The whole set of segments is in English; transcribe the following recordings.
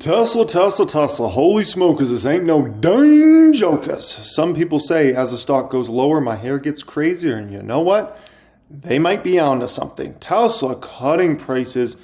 Tesla. Holy smokers, this ain't no dang jokers. Some people say as the stock goes lower, my hair gets crazier. And you know what? They might be onto something. Tesla cutting prices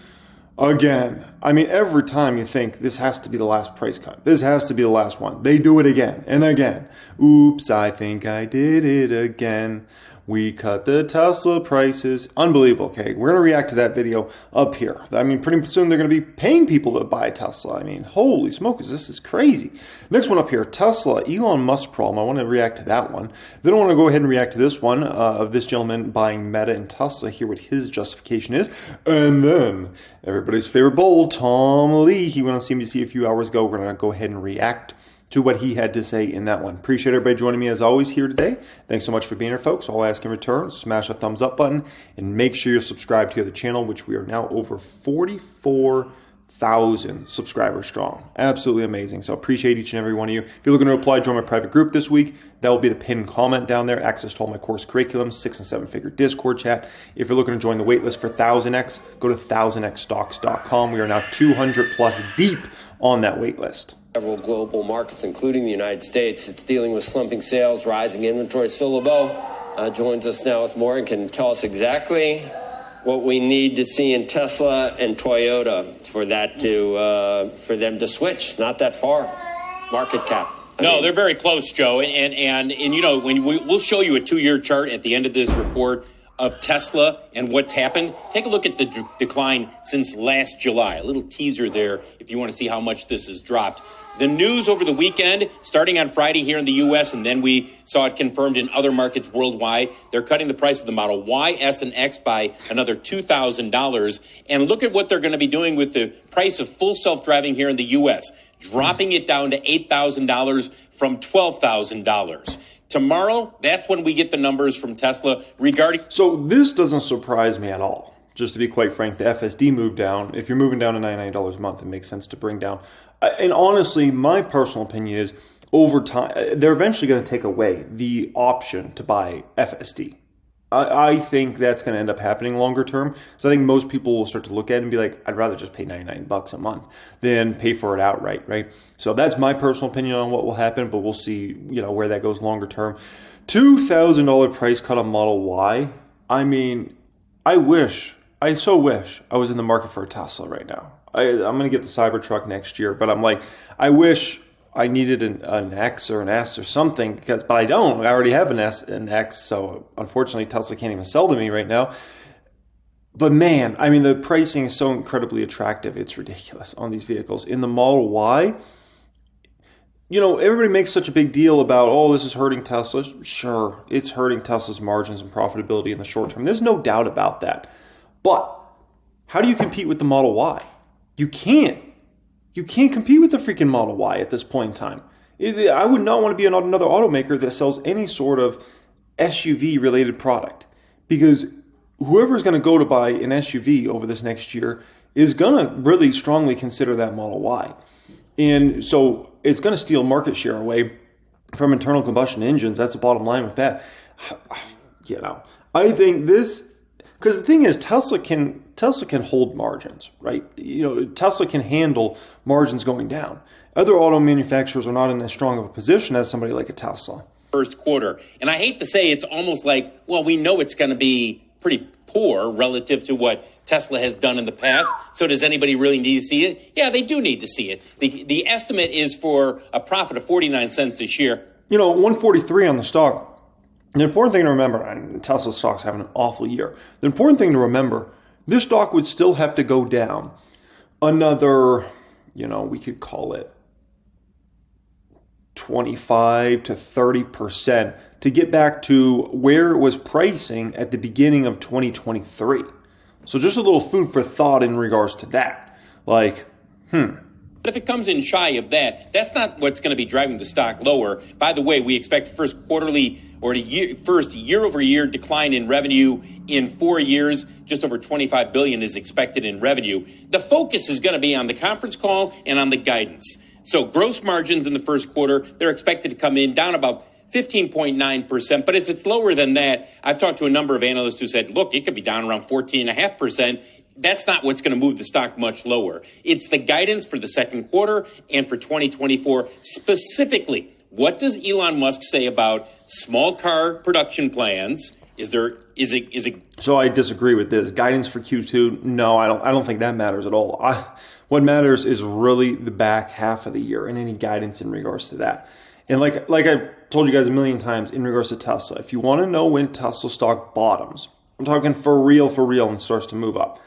again. I mean, every time you think this has to be the last price cut, this has to be the last one, they do it again and again. Oops, I think I did it again. We cut the Tesla prices. Unbelievable. Okay, we're going to react to that video up here. I mean, pretty soon they're going to be paying people to buy Tesla. I mean, holy smokes, this is crazy. Next one up here, Tesla, Elon Musk problem. I want to react to that one. Then I want to go ahead and react to this one of this gentleman buying Meta and Tesla, hear what his justification is. And then everybody's favorite bull, Tom Lee. He went on CNBC a few hours ago. We're going to go ahead and react to what he had to say in that one. Appreciate everybody joining me as always here today. Thanks so much for being here, folks. All I ask in return, smash a thumbs up button and make sure you're subscribed to the channel, which we are now over 44,000 subscribers strong. Absolutely amazing. So appreciate each and every one of you. If you're looking to apply, join my private group this week. That will be the pinned comment down there. Access to all my course curriculum, 6- and 7-figure Discord chat. If you're looking to join the waitlist for 1000X, go to 1000xstocks.com. We are now 200 plus deep on that waitlist. Several global markets, including the United States. It's dealing with slumping sales, rising inventories. Phil LeBeau joins us now with more and can tell us exactly what we need to see in Tesla and Toyota for that to for them to switch. Not that far. Market cap. No, they're very close, Joe. And you know, when we'll show you a 2-year chart at the end of this report of Tesla and what's happened. Take a look at the decline since last July. A little teaser there if you want to see how much this has dropped. The news over the weekend, starting on Friday here in the U.S., and then we saw it confirmed in other markets worldwide, they're cutting the price of the Model Y, S, and X by another $2,000. And look at what they're going to be doing with the price of full self-driving here in the U.S., dropping it down to $8,000 from $12,000. Tomorrow, that's when we get the numbers from Tesla regarding... So this doesn't surprise me at all. Just to be quite frank, the FSD moved down. If you're moving down to $99 a month, it makes sense to bring down. And honestly, my personal opinion is over time, they're eventually going to take away the option to buy FSD. I think that's going to end up happening longer term. So I think most people will start to look at it and be like, I'd rather just pay $99 a month than pay for it outright, right? So that's my personal opinion on what will happen, but we'll see, where that goes longer term. $2,000 price cut on Model Y. I mean, I so wish I was in the market for a Tesla right now. I'm going to get the Cybertruck next year, but I'm like, I wish I needed an X or an S or something, but I don't. I already have an S and X, so unfortunately Tesla can't even sell to me right now. But man, I mean, the pricing is so incredibly attractive. It's ridiculous on these vehicles. In the Model Y, everybody makes such a big deal about, oh, this is hurting Tesla. Sure, it's hurting Tesla's margins and profitability in the short term. There's no doubt about that. But how do you compete with the Model Y? You can't. You can't compete with the freaking Model Y at this point in time. I would not want to be another automaker that sells any sort of SUV-related product, because whoever is going to go to buy an SUV over this next year is going to really strongly consider that Model Y. And so it's going to steal market share away from internal combustion engines. That's the bottom line with that. I think this... Because the thing is, Tesla can hold margins, right? Tesla can handle margins going down. Other auto manufacturers are not in as strong of a position as somebody like a Tesla. First quarter. And I hate to say it's almost like, well, we know it's going to be pretty poor relative to what Tesla has done in the past. So does anybody really need to see it? Yeah, they do need to see it. The estimate is for a profit of 49 cents this year. 143 on the stock. The important thing to remember, and Tesla stock's having an awful year. The important thing to remember, this stock would still have to go down another, we could call it 25 to 30% to get back to where it was pricing at the beginning of 2023. So just a little food for thought in regards to that. But if it comes in shy of that, that's not what's going to be driving the stock lower. By the way, we expect the first quarterly or first year-over-year decline in revenue in 4 years. Just over $25 billion is expected in revenue. The focus is going to be on the conference call and on the guidance. So gross margins in the first quarter, they're expected to come in down about 15.9%. But if it's lower than that, I've talked to a number of analysts who said, look, it could be down around 14.5%. that's not what's going to move the stock much lower. It's the guidance for the second quarter and for 2024 specifically. What does Elon Musk say about small car production plans? Is it? So I disagree with this. Guidance for Q2, no, I don't think that matters at all. What matters is really the back half of the year and any guidance in regards to that. And like I've told you guys a million times in regards to Tesla, if you want to know when Tesla stock bottoms, I'm talking for real, and starts to move up,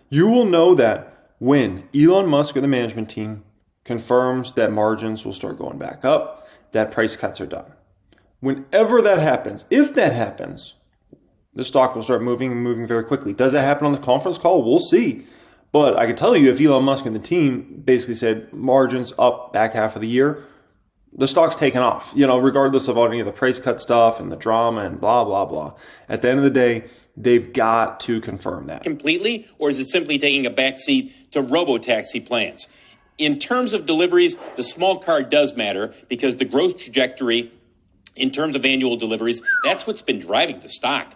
you will know that when Elon Musk or the management team confirms that margins will start going back up, that price cuts are done. Whenever that happens, if that happens, the stock will start moving very quickly. Does that happen on the conference call? We'll see. But I can tell you, if Elon Musk and the team basically said margins up back half of the year, the stock's taken off, regardless of any of the price cut stuff and the drama and blah, blah, blah. At the end of the day, they've got to confirm that. Completely, or is it simply taking a backseat to robo-taxi plans? In terms of deliveries, the small car does matter because the growth trajectory in terms of annual deliveries, that's what's been driving the stock.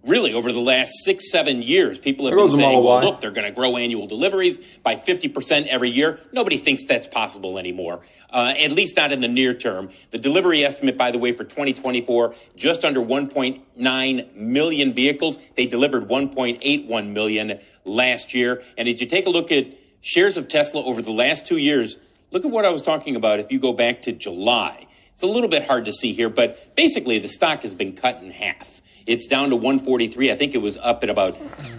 Really, over the last 6-7 years, people have been saying, well, look, they're going to grow annual deliveries by 50% every year. Nobody thinks that's possible anymore, at least not in the near term. The delivery estimate, by the way, for 2024, just under 1.9 million vehicles. They delivered 1.81 million last year. And as you take a look at shares of Tesla over the last 2 years, look at what I was talking about if you go back to July. It's a little bit hard to see here, but basically the stock has been cut in half. It's down to 143. I think it was up at about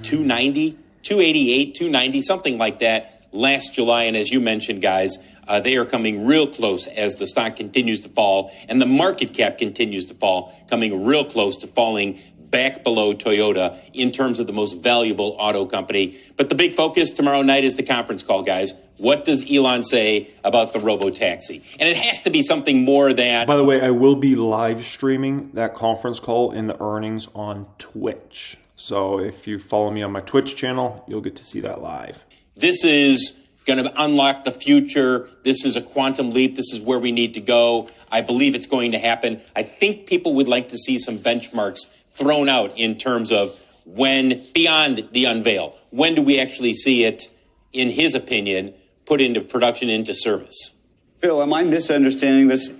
290, 288, 290, something like that last July. And as you mentioned, guys, they are coming real close as the stock continues to fall and the market cap continues to fall, coming real close to falling back below Toyota in terms of the most valuable auto company. But the big focus tomorrow night is the conference call, guys. What does Elon say about the robo-taxi? And it has to be something more than... By the way, I will be live streaming that conference call in the earnings on Twitch. So if you follow me on my Twitch channel, you'll get to see that live. This is going to unlock the future. This is a quantum leap. This is where we need to go. I believe it's going to happen. I think people would like to see some benchmarks thrown out in terms of when, beyond the unveil, when do we actually see it, in his opinion, put into production, into service? Phil, am I misunderstanding this?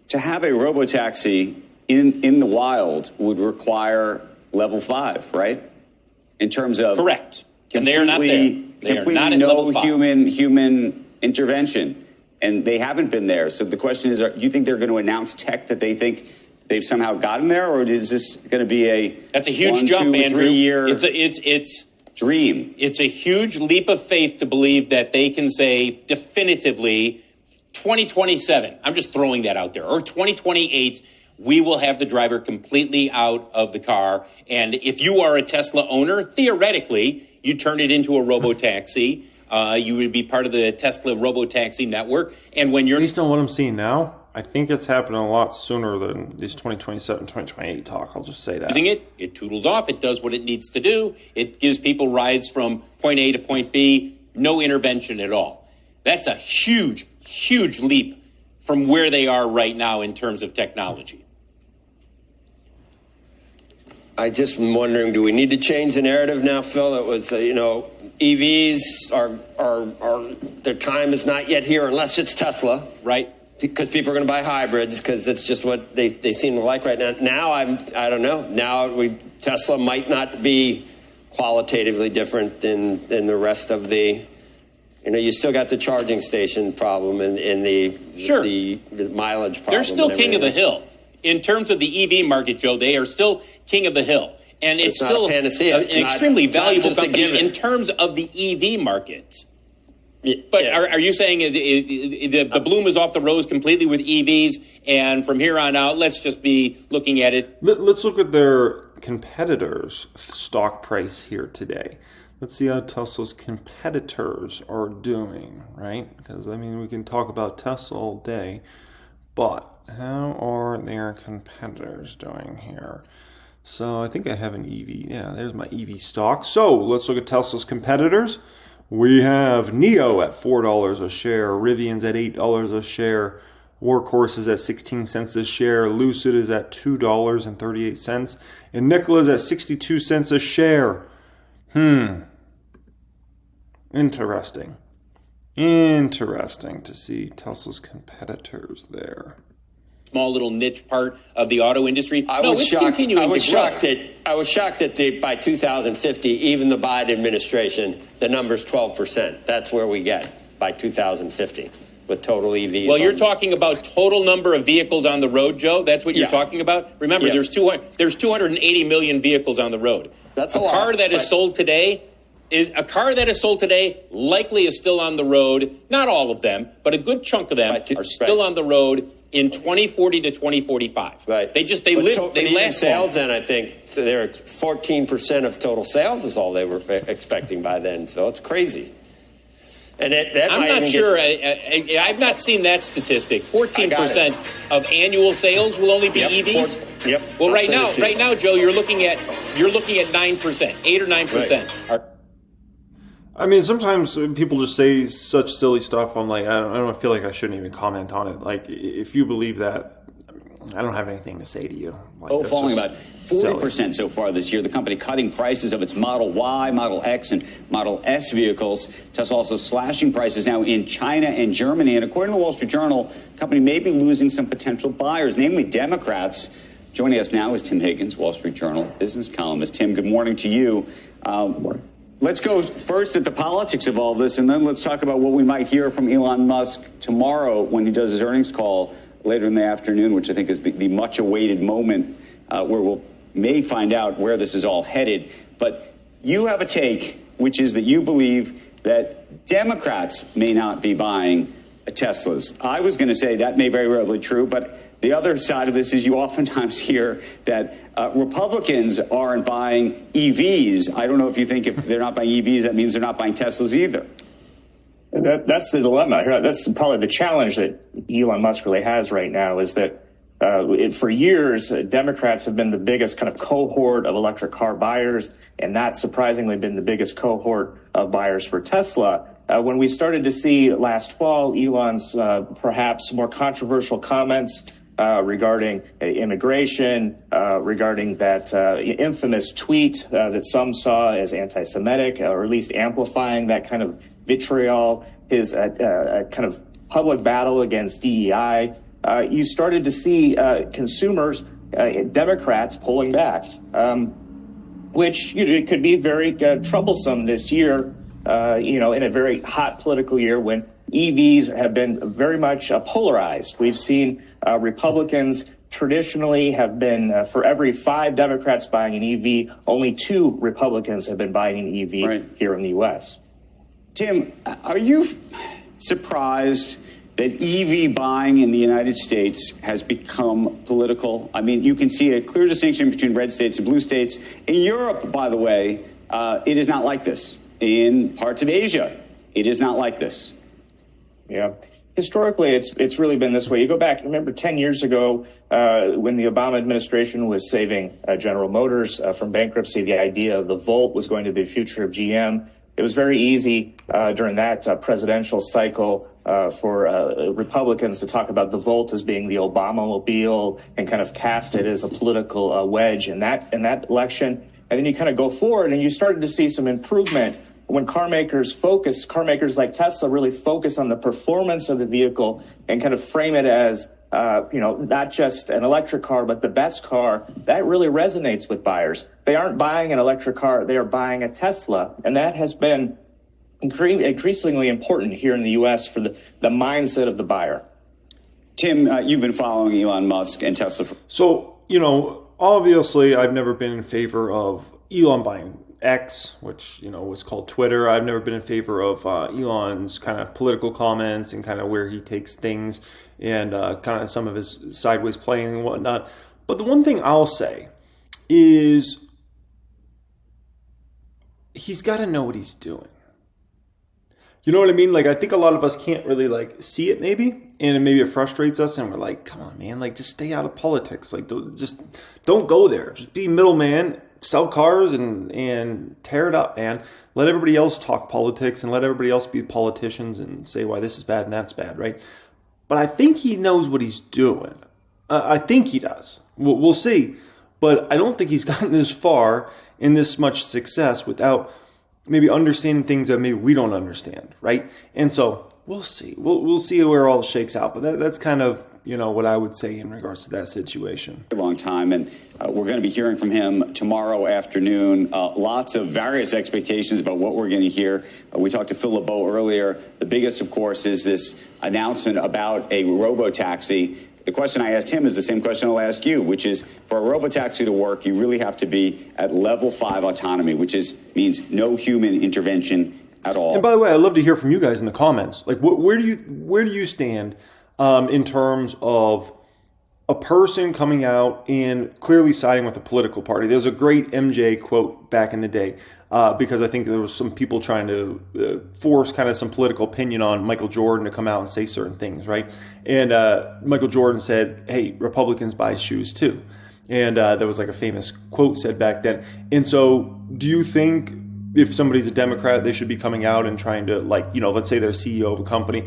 To have a robo-taxi in the wild would require level 5, right? In terms of... Correct. And they are not there. They are not at level 5. human intervention. And they haven't been there. So the question is, do you think they're going to announce tech that they think they've somehow gotten there, or is this going to be a... That's a huge jump, Andrew. 3 year it's dream? It's a huge leap of faith to believe that they can say definitively 2027, I'm just throwing that out there, or 2028, we will have the driver completely out of the car. And if you are a Tesla owner, theoretically, you turn it into a robo-taxi. You would be part of the Tesla robo-taxi network. And when you're... Based on what I'm seeing now, I think it's happening a lot sooner than this 2027, 2028 talk. I'll just say that. Using it toodles off. It does what it needs to do. It gives people rides from point A to point B. No intervention at all. That's a huge, huge leap from where they are right now in terms of technology. I just am wondering, do we need to change the narrative now, Phil? It was, EVs are their time is not yet here unless it's Tesla, right? Because people are going to buy hybrids because it's just what they seem to like right now. Now I don't know. Now Tesla might not be qualitatively different than the rest of the. You still got the charging station problem and the mileage problem. They're still king of the hill in terms of the EV market, Joe. They are still king of the hill, and it's still not a panacea. An extremely valuable company in terms of the EV market. But are you saying the bloom is off the rose completely with EVs, and from here on out, let's just be looking at it? Let's look at their competitors' stock price here today. Let's see how Tesla's competitors are doing, right? Because, we can talk about Tesla all day, but how are their competitors doing here? So I think I have an EV. Yeah, there's my EV stock. So let's look at Tesla's competitors. We have NIO at $4 a share, Rivian's at $8 a share, Workhorse is at 16 cents a share, Lucid is at $2.38, and Nikola's at 62 cents a share. Interesting. Interesting to see Tesla's competitors there. Small little niche part of the auto industry. I was shocked that by 2050, even the Biden administration, the number's 12%. That's where we get by 2050 with total EVs. Well, you're talking about total number of vehicles on the road, Joe. That's what you're talking about. Remember, there's 280 million vehicles on the road. That's a lot. A car that is sold today likely is still on the road. Not all of them, but a good chunk of them are still on the road in 2040 to 2045. Right. They last sales then, I think. So they're 14% of total sales is all they were expecting by then. So it's crazy. And I'm not sure. I've not seen that statistic. 14% of annual sales will only be EVs. Well, right now, Joe, you're looking at 9%, 8 or 9%. Right. I mean, sometimes people just say such silly stuff. I'm like, I don't feel like I shouldn't even comment on it. Like, if you believe that, I don't have anything to say to you. Like, falling about 40% so far this year. The company cutting prices of its Model Y, Model X, and Model S vehicles. Tesla also slashing prices now in China and Germany. And according to the Wall Street Journal, the company may be losing some potential buyers, namely Democrats. Joining us now is Tim Higgins, Wall Street Journal business columnist. Tim, good morning to you. Let's go first at the politics of all this, and then let's talk about what we might hear from Elon Musk tomorrow when he does his earnings call later in the afternoon, which I think is the much-awaited moment where may find out where this is all headed. But you have a take, which is that you believe that Democrats may not be buying Teslas. I was going to say that may very well be true, but the other side of this is you oftentimes hear that Republicans aren't buying EVs. I don't know if you think if they're not buying EVs, that means they're not buying Teslas either. That's the dilemma here. That's probably the challenge that Elon Musk really has right now is that for years, Democrats have been the biggest kind of cohort of electric car buyers, and not surprisingly been the biggest cohort of buyers for Tesla. When we started to see last fall Elon's perhaps more controversial comments regarding immigration, regarding that infamous tweet that some saw as anti-Semitic, or at least amplifying that kind of vitriol, his kind of public battle against DEI, you started to see consumers, Democrats pulling back, which it could be very troublesome this year, in a very hot political year when EVs have been very much polarized. We've seen Republicans traditionally have been, for every 5 Democrats buying an EV, only 2 Republicans have been buying an EV here in the U.S. Tim, are you surprised that EV buying in the United States has become political? I mean, you can see a clear distinction between red states and blue states. In Europe, by the way, it is not like this. In parts of Asia, it is not like this. Yeah. Historically, it's really been this way. You go back, remember 10 years ago when the Obama administration was saving General Motors from bankruptcy, the idea of the Volt was going to be the future of GM. It was very easy during that presidential cycle for Republicans to talk about the Volt as being the Obama-mobile and kind of cast it as a political wedge in that election. And then you kind of go forward and you started to see some improvement when car makers like Tesla really focus on the performance of the vehicle and kind of frame it as, not just an electric car, but the best car. That really resonates with buyers. They aren't buying an electric car, they are buying a Tesla. And that has been increasingly important here in the U.S. for the mindset of the buyer. Tim, you've been following Elon Musk and Tesla. So, obviously I've never been in favor of Elon buying X, which, was called Twitter. I've never been in favor of Elon's kind of political comments and kind of where he takes things and kind of some of his sideways playing and whatnot. But the one thing I'll say is he's got to know what he's doing. You know what I mean? Like, I think a lot of us can't really, see it maybe, and maybe it frustrates us, and we're like, come on, man, just stay out of politics. Don't go there. Just be middleman, sell cars, and tear it up, man. Let everybody else talk politics, and let everybody else be politicians and say why this is bad and that's bad, right? But I think he knows what he's doing. I think he does. We'll see. But I don't think he's gotten this far in this much success without maybe understanding things that maybe we don't understand, right? And so we'll see. We'll see where all shakes out. But that's kind of, what I would say in regards to that situation. A long time, and we're going to be hearing from him tomorrow afternoon. Lots of various expectations about what we're going to hear. We talked to Phil LeBeau earlier. The biggest, of course, is this announcement about a robo-taxi. The question I asked him is the same question I'll ask you, which is, for a robo-taxi to work, you really have to be at level 5 autonomy, which means no human intervention at all. And by the way, I'd love to hear from you guys in the comments. Like, where do you stand in terms of a person coming out and clearly siding with a political party? There's a great MJ quote back in the day, because I think there was some people trying to force kind of some political opinion on Michael Jordan to come out and say certain things, right? And Michael Jordan said, hey, Republicans buy shoes too. And there was like a famous quote said back then. And so do you think if somebody's a Democrat, they should be coming out and trying to, let's say they're CEO of a company,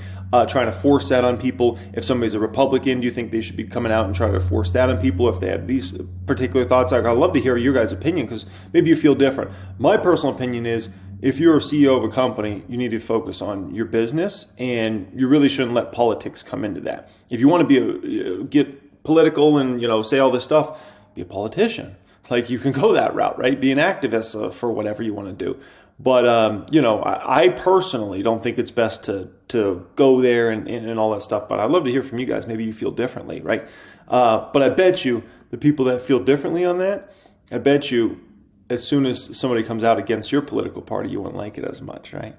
trying to force that on people? If somebody's a Republican, do you think they should be coming out and trying to force that on people if they have these particular thoughts? I'd love to hear your guys' opinion, because maybe you feel different. My personal opinion is, if you're a CEO of a company, you need to focus on your business, and you really shouldn't let politics come into that. If you want to get political and, say all this stuff, be a politician. Like, you can go that route, right? Be an activist for whatever you want to do. But, I personally don't think it's best to go there and all that stuff. But I'd love to hear from you guys. Maybe you feel differently, right? But I bet you the people that feel differently on that, I bet you as soon as somebody comes out against your political party, you won't like it as much, right?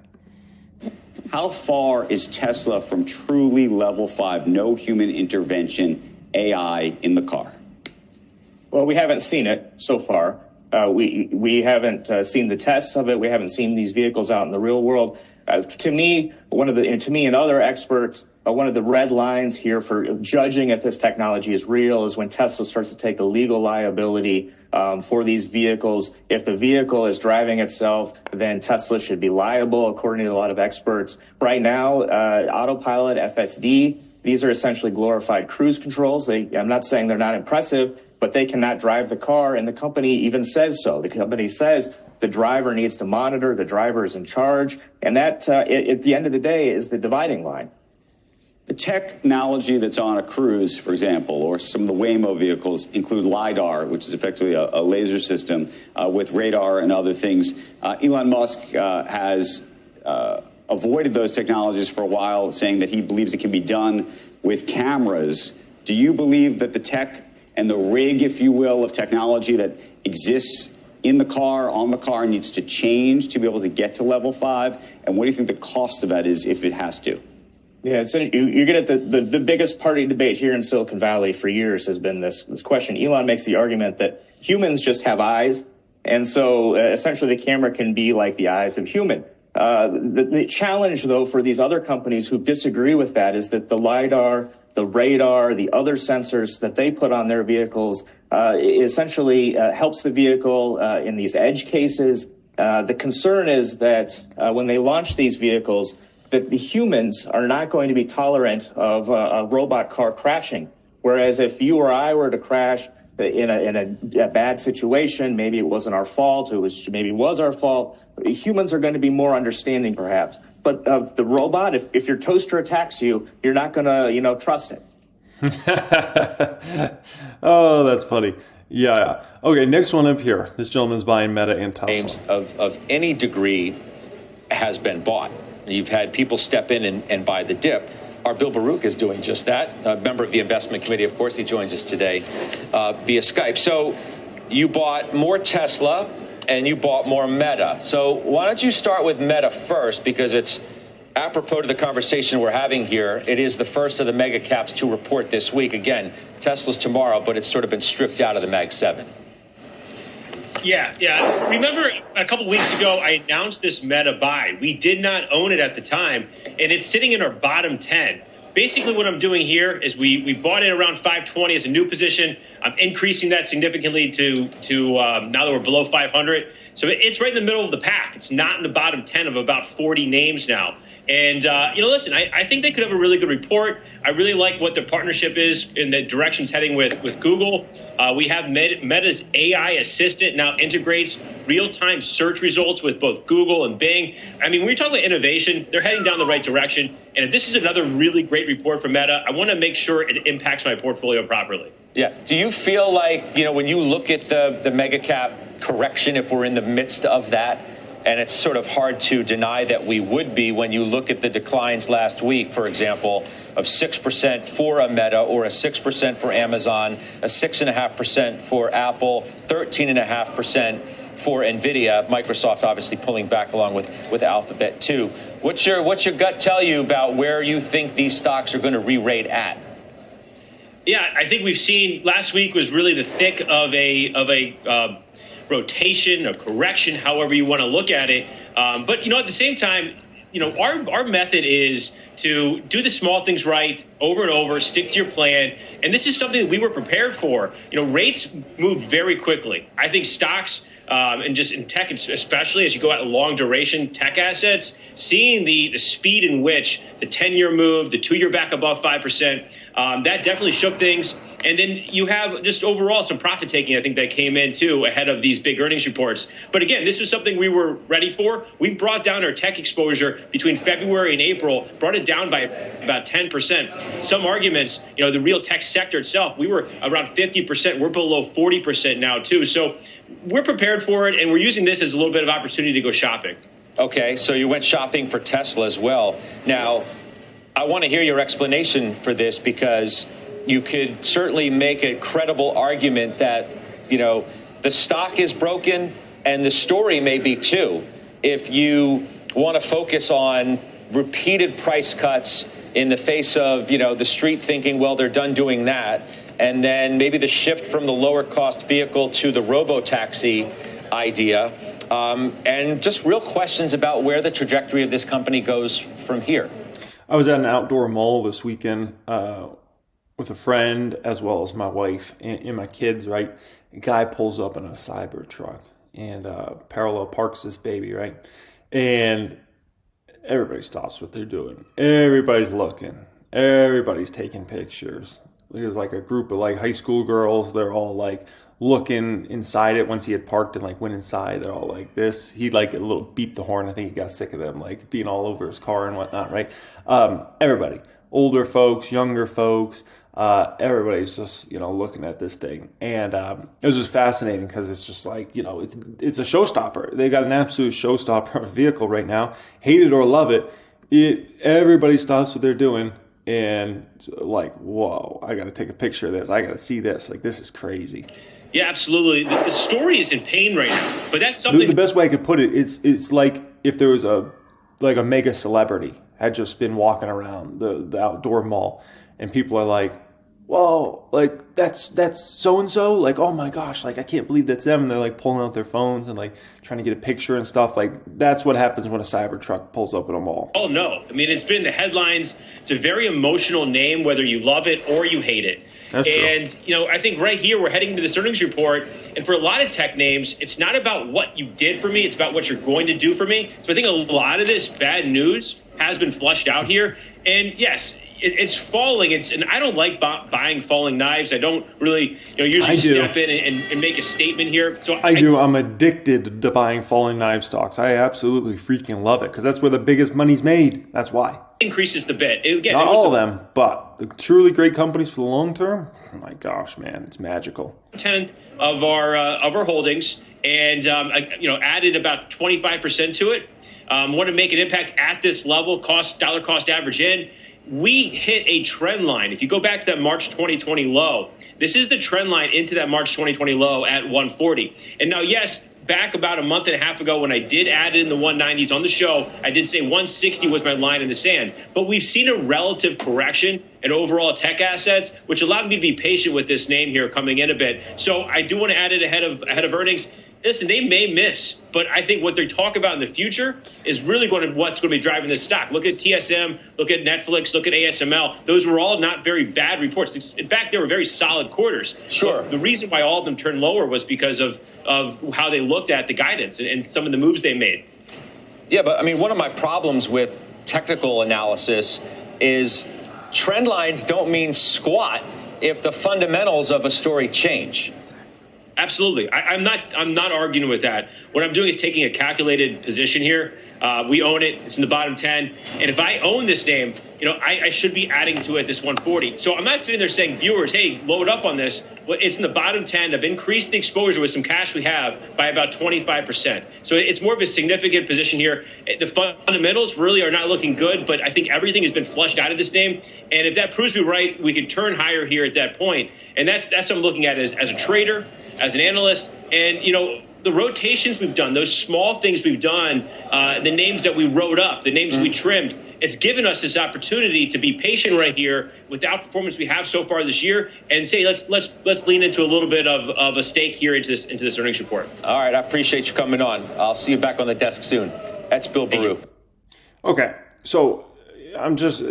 How far is Tesla from truly level 5, no human intervention AI in the car? Well, we haven't seen it so far. We haven't seen the tests of it. We haven't seen these vehicles out in the real world. To me and other experts, one of the red lines here for judging if this technology is real is when Tesla starts to take the legal liability for these vehicles. If the vehicle is driving itself, then Tesla should be liable, according to a lot of experts. Right now, autopilot, FSD, these are essentially glorified cruise controls. I'm not saying they're not impressive, but they cannot drive the car, and the company even says so. The company says the driver needs to monitor, the driver is in charge, and that, at the end of the day, is the dividing line. The technology that's on a cruise, for example, or some of the Waymo vehicles include LiDAR, which is effectively a laser system with radar and other things. Elon Musk has avoided those technologies for a while, saying that he believes it can be done with cameras. Do you believe that the tech and the rig, if you will, of technology that exists in the car, on the car, needs to change to be able to get to level 5? And what do you think the cost of that is if it has to? Yeah, you're good at the biggest party debate here in Silicon Valley for years has been this question. Elon makes the argument that humans just have eyes, and so essentially the camera can be like the eyes of human. The challenge, though, for these other companies who disagree with that is that the LiDAR, the radar, the other sensors that they put on their vehicles essentially helps the vehicle in these edge cases. The concern is that when they launch these vehicles, that the humans are not going to be tolerant of a robot car crashing. Whereas if you or I were to crash in a bad situation, maybe it wasn't our fault, maybe it was our fault, humans are going to be more understanding perhaps. But of the robot, if your toaster attacks you, you're not going to, trust it. Oh, that's funny. Yeah. Okay, next one up here. This gentleman's buying Meta and Tesla. Names of any degree has been bought. You've had people step in and buy the dip. Our Bill Baruch is doing just that. A member of the investment committee, of course, he joins us today via Skype. So you bought more Tesla and you bought more Meta. So why don't you start with Meta first, because it's apropos to the conversation we're having here. It is the first of the mega caps to report this week. Again, Tesla's tomorrow, but it's sort of been stripped out of the Mag 7. Yeah. Remember a couple weeks ago, I announced this Meta buy. We did not own it at the time, and it's sitting in our bottom 10. Basically, what I'm doing here is we bought it around 520 as a new position. I'm increasing that significantly to now that we're below 500. So it's right in the middle of the pack. It's not in the bottom 10 of about 40 names now. And, listen, I think they could have a really good report. I really like what their partnership is in the directions heading with Google. We have Meta's AI assistant now integrates real-time search results with both Google and Bing. I mean, when you're talking about innovation, they're heading down the right direction. And if this is another really great report from Meta, I want to make sure it impacts my portfolio properly. Yeah. Do you feel like, when you look at the mega cap correction, if we're in the midst of that, and it's sort of hard to deny that we would be when you look at the declines last week, for example, of 6% for a Meta or a 6% for Amazon, a 6.5% for Apple, 13.5% for NVIDIA, Microsoft obviously pulling back along with Alphabet too. What's your gut tell you about where you think these stocks are going to re-rate at? Yeah, I think we've seen last week was really the thick of a rotation, a correction, however you want to look at it. But, at the same time, our method is to do the small things right over and over, stick to your plan. And this is something that we were prepared for. Rates move very quickly. I think stocks and just in tech, especially as you go out long duration tech assets, seeing the speed in which the 10-year move, the 2-year back above 5%, that definitely shook things. And then you have just overall some profit taking, I think, that came in, too, ahead of these big earnings reports. But again, this was something we were ready for. We brought down our tech exposure between February and April, brought it down by about 10%. Some arguments, the real tech sector itself, we were around 50%. We're below 40% now, too. So we're prepared for it, and we're using this as a little bit of opportunity to go shopping. Okay, so you went shopping for Tesla as well. Now, I want to hear your explanation for this, because you could certainly make a credible argument that, the stock is broken and the story may be too. If you want to focus on repeated price cuts in the face of, the street thinking, well, they're done doing that, and then maybe the shift from the lower cost vehicle to the robo-taxi idea, and just real questions about where the trajectory of this company goes from here. I was at an outdoor mall this weekend with a friend as well as my wife and my kids, right? A guy pulls up in a cyber truck and parallel parks this baby, right? And everybody stops what they're doing. Everybody's looking. Everybody's taking pictures. There's like a group of like high school girls. They're all like looking inside it once he had parked and like went inside. They're all like this. He like a little beeped the horn. I think he got sick of them like being all over his car and whatnot, right? Everybody, older folks, younger folks, everybody's just, looking at this thing. And it was just fascinating because it's just like, it's a showstopper. They got an absolute showstopper vehicle right now. Hate it or love it. Everybody stops what they're doing. And like, whoa, I got to take a picture of this. I got to see this. Like, this is crazy. Yeah, absolutely. The story is in pain right now, but that's something. The best way I could put it, it's like if there was a mega celebrity had just been walking around the outdoor mall, and people are like, whoa, like that's so-and-so, like, oh my gosh, like I can't believe that's them. And they're like pulling out their phones and like trying to get a picture and stuff. Like that's what happens when a cyber truck pulls up in a mall. Oh no. I mean, it's been the headlines. It's a very emotional name, whether you love it or you hate it. That's and true. I think right here we're heading into this earnings report, and for a lot of tech names, it's not about what you did for me, it's about what you're going to do for me. So I think a lot of this bad news has been flushed out here. And yes, it's falling. And I don't like buying falling knives. I don't really, usually step in and make a statement here. So I do. I'm addicted to buying falling knife stocks. I absolutely freaking love it because that's where the biggest money's made. That's why. Increases the bet. Again, not all of them, but the truly great companies for the long term. Oh my gosh, man, it's magical. 10 of our holdings, and added about 25% to it. Want to make an impact at this level, dollar cost average in. We hit a trend line. If you go back to that March 2020 low, this is the trend line into that March 2020 low at 140. And now, yes, back about a month and a half ago when I did add in the 190s on the show, I did say 160 was my line in the sand. But we've seen a relative correction in overall tech assets, which allowed me to be patient with this name here coming in a bit. So I do want to add it ahead of earnings. Listen, they may miss, but I think what they talk about in the future is really what's going to be driving this stock. Look at TSM, look at Netflix, look at ASML. Those were all not very bad reports. In fact, they were very solid quarters. Sure. But the reason why all of them turned lower was because of how they looked at the guidance and some of the moves they made. Yeah, but I mean, one of my problems with technical analysis is trend lines don't mean squat if the fundamentals of a story change. Absolutely. I'm not arguing with that. What I'm doing is taking a calculated position here. We own it. It's in the bottom 10. And if I own this name, I should be adding to it this 140. So I'm not sitting there saying, viewers, hey, load up on this. Well, it's in the bottom 10. I've increased the exposure with some cash we have by about 25%. So it's more of a significant position here. The fundamentals really are not looking good, but I think everything has been flushed out of this name. And if that proves to be right, we could turn higher here at that point. And that's what I'm looking at as a trader, as an analyst. And, the rotations we've done, those small things we've done, the names that we wrote up, the names we trimmed, it's given us this opportunity to be patient right here with the outperformance we have so far this year and say, let's lean into a little bit of a stake here into this earnings report. All right. I appreciate you coming on. I'll see you back on the desk soon. That's Bill Barroo. Okay. So I'm just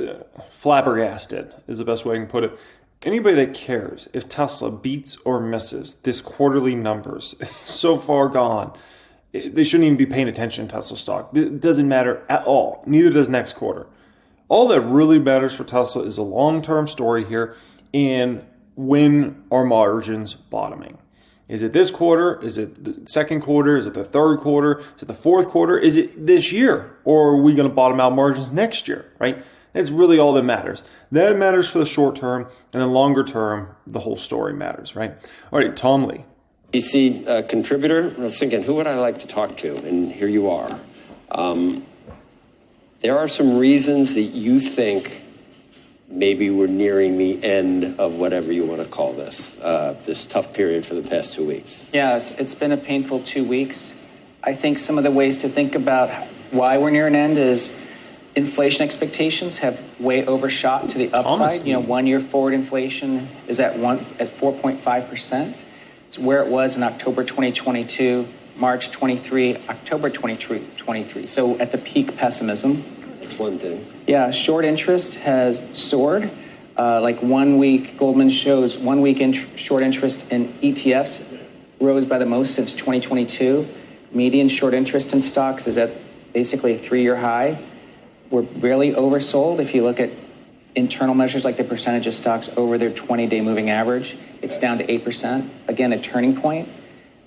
flabbergasted is the best way I can put it. Anybody that cares if Tesla beats or misses this quarterly numbers so far gone, they shouldn't even be paying attention to Tesla stock. It doesn't matter at all. Neither does next quarter. All that really matters for Tesla is a long-term story here and when are margins bottoming. Is it this quarter? Is it the second quarter? Is it the third quarter? Is it the fourth quarter? Is it this year? Or are we going to bottom out margins next year, right? That's really all that matters. That matters for the short term, and in longer term, the whole story matters, right? All right, Tom Lee. DC contributor. I was thinking, who would I like to talk to? And here you are. There are some reasons that you think maybe we're nearing the end of whatever you want to call this tough period for the past 2 weeks. Yeah, it's been a painful 2 weeks. I think some of the ways to think about why we're near an end is inflation expectations have way overshot to the upside. Honestly. 1 year forward inflation is at 4.5%. It's where it was in October 2022, March 23, October 2023. So at the peak pessimism. That's one thing. Yeah, short interest has soared. Like 1 week, Goldman shows 1 week short interest in ETFs rose by the most since 2022. Median short interest in stocks is at basically a 3-year high. We're really oversold. If you look at internal measures like the percentage of stocks over their 20-day moving average, it's down to 8%. Again, a turning point.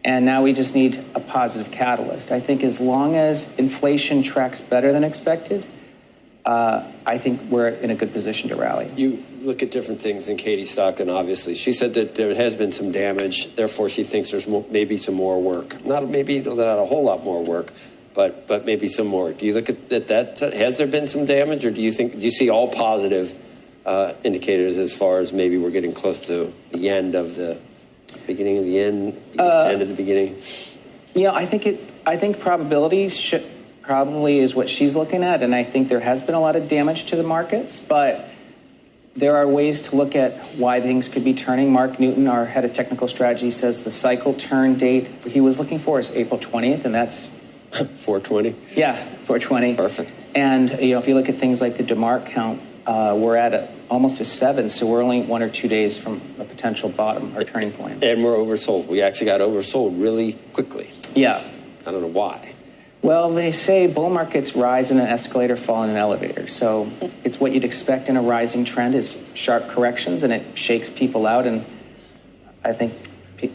And now we just need a positive catalyst. I think as long as inflation tracks better than expected, I think we're in a good position to rally. You look at different things in Katie Stockton, obviously. She said that there has been some damage. Therefore, she thinks there's maybe some more work. Not a whole lot more work. But maybe some more. Do you look at that? Has there been some damage, or do you see all positive indicators as far as maybe we're getting close to the end of the beginning of the end, end of the beginning? Yeah, I think probabilities probably is what she's looking at, and I think there has been a lot of damage to the markets, but there are ways to look at why things could be turning. Mark Newton, our head of technical strategy, says the cycle turn date he was looking for is April 20th, and that's 420? Yeah, 420. Perfect. And, if you look at things like the DeMarc count, we're at almost a 7, so we're only 1 or 2 days from a potential bottom or turning point. And we're oversold. We actually got oversold really quickly. Yeah. I don't know why. Well, they say bull markets rise in an escalator, fall in an elevator. So it's what you'd expect in a rising trend is sharp corrections, and it shakes people out. And I think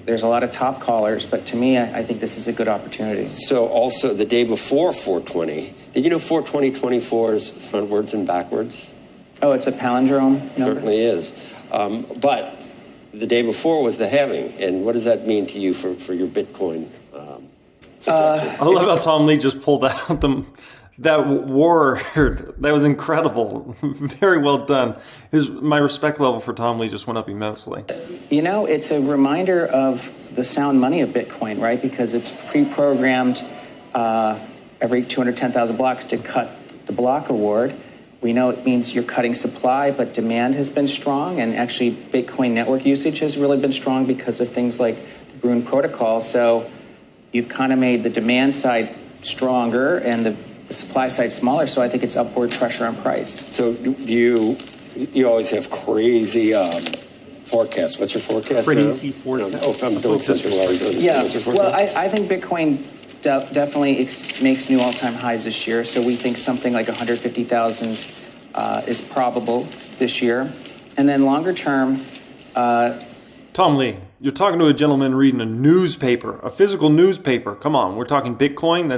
there's a lot of top callers, but to me, I think this is a good opportunity. So also the day before 420, did you know 420-24 is frontwards and backwards? Oh, it's a palindrome number? Certainly is. But the day before was the halving. And what does that mean to you for your Bitcoin projection? I love how Tom Lee just pulled out that word. That was incredible. Very well done. My respect level for Tom Lee just went up immensely. It's a reminder of the sound money of Bitcoin, right? Because it's pre-programmed every 210,000 blocks to cut the block reward. We know it means you're cutting supply, but demand has been strong, and actually Bitcoin network usage has really been strong because of things like the Barroo protocol. So you've kind of made the demand side stronger and the supply side smaller, so I think it's upward pressure on price. So you always have crazy forecasts. What's your forecast? Crazy forecast. I'm doing something while you're doing Yeah, what's your forecast? well, I think Bitcoin definitely makes new all-time highs this year. So we think something like 150,000 is probable this year. And then longer term, Tom Lee, you're talking to a gentleman reading a newspaper, a physical newspaper. Come on, we're talking Bitcoin.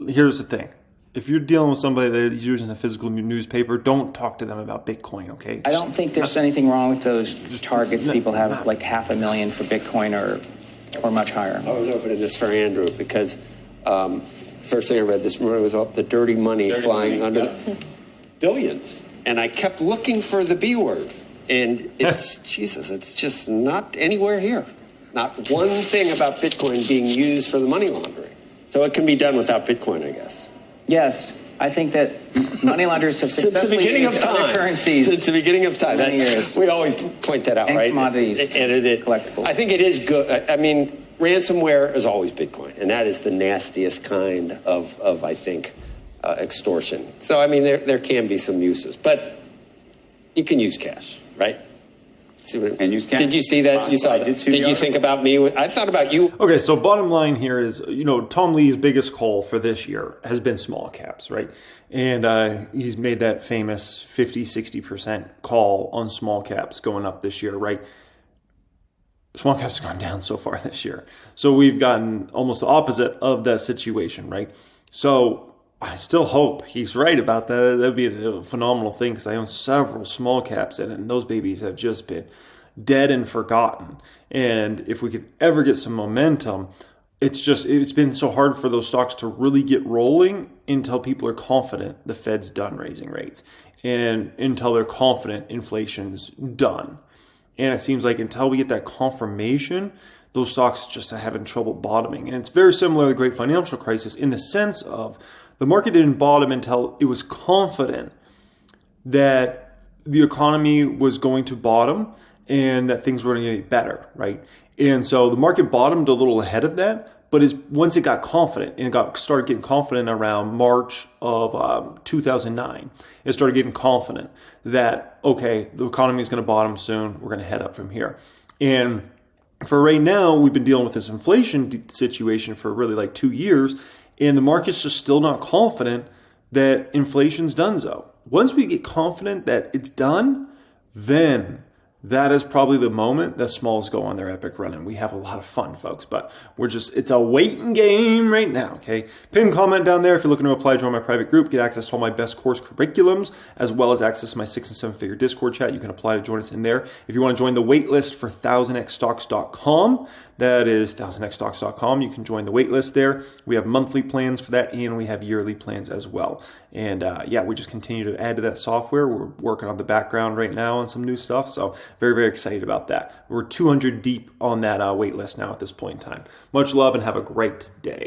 Here's the thing. If you're dealing with somebody that's using a physical newspaper, don't talk to them about Bitcoin, okay? I don't think there's anything wrong with those targets. People have like 500,000 for Bitcoin or much higher. I was opening this for Andrew because first thing I read this morning was the dirty money flying under the billions. And I kept looking for the B word. And it's, Jesus, it's just not anywhere here. Not one thing about Bitcoin being used for the money laundering. So it can be done without Bitcoin, I guess. Yes. I think that money launderers have successfully used other currencies. Since the beginning of time. Many years. We always point that out, and right? Commodities, collectibles. I think it is good. I mean, ransomware is always Bitcoin. And that is the nastiest kind of I think, extortion. So, I mean, there can be some uses. But you can use cash, right? And use cash. Did you see that? You saw I that. did see Did the you think about me? I thought about you. Okay, so bottom line here is, Tom Lee's biggest call for this year has been small caps, right? And he's made that famous 50, 60% call on small caps going up this year, right? Small caps have gone down so far this year. So we've gotten almost the opposite of that situation, right? So I still hope he's right about that. That'd be a phenomenal thing because I own several small caps and those babies have just been dead and forgotten. And if we could ever get some momentum, it's been so hard for those stocks to really get rolling until people are confident the Fed's done raising rates and until they're confident inflation's done. And it seems like until we get that confirmation, those stocks just are having trouble bottoming. And it's very similar to the great financial crisis in the sense of the market didn't bottom until it was confident that the economy was going to bottom and that things were going to get better, right? And so the market bottomed a little ahead of that, but once it got confident and started getting confident around March of 2009, it started getting confident that, okay, the economy is going to bottom soon. We're going to head up from here. And for right now, we've been dealing with this inflation situation for really like 2 years, and the market's just still not confident that inflation's done so. Once we get confident that it's done, then that is probably the moment that smalls go on their epic run. And we have a lot of fun, folks, but it's a waiting game right now, okay? Pin comment down there if you're looking to apply, join my private group, get access to all my best course curriculums, as well as access to my 6- and 7-figure Discord chat. You can apply to join us in there. If you want to join the waitlist for 1000xstocks.com, that is 1000xstocks.com. You can join the waitlist there. We have monthly plans for that, and we have yearly plans as well. And we just continue to add to that software. We're working on the background right now on some new stuff, so very, very excited about that. We're 200 deep on that wait list now at this point in time. Much love and have a great day.